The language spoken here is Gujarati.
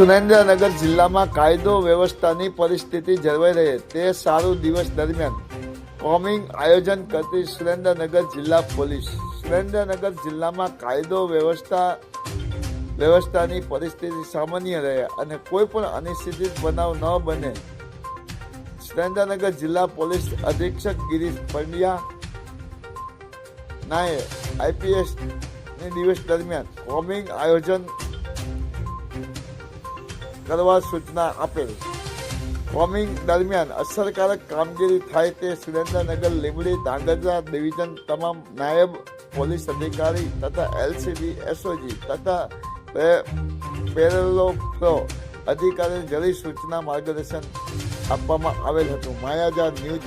સુરેન્દ્રનગર જિલ્લામાં કાયદો વ્યવસ્થાની પરિસ્થિતિ જળવાઈ રહે તે સારું દિવસ દરમિયાન કોમિંગ આયોજન કરતી સુરેન્દ્રનગર જિલ્લા પોલીસ સુરેન્દ્રનગર જિલ્લામાં કાયદો વ્યવસ્થાની પરિસ્થિતિ સામાન્ય રહે અને કોઈ પણ અનિશ્ચિત બનાવ ન બને સુરેન્દ્રનગર જિલ્લા પોલીસ અધિક્ષક ગિરીશ પંડ્યા નાએ IPS દિવસ દરમિયાન કોમિંગ આયોજન કરવા સૂચના આપેલ. કોમિંગ દરમિયાન અસરકારક કામગીરી થાય તે સુરેન્દ્રનગર લીંબડી ધાંગધ્રા ડિવિઝન તમામ નાયબ પોલીસ અધિકારી તથા LCB SOG તથા પેરોલ ફ્લો અધિકારીને જરૂરી સૂચના માર્ગદર્શન આપવામાં આવેલ હતું. માયાજાર ન્યૂઝ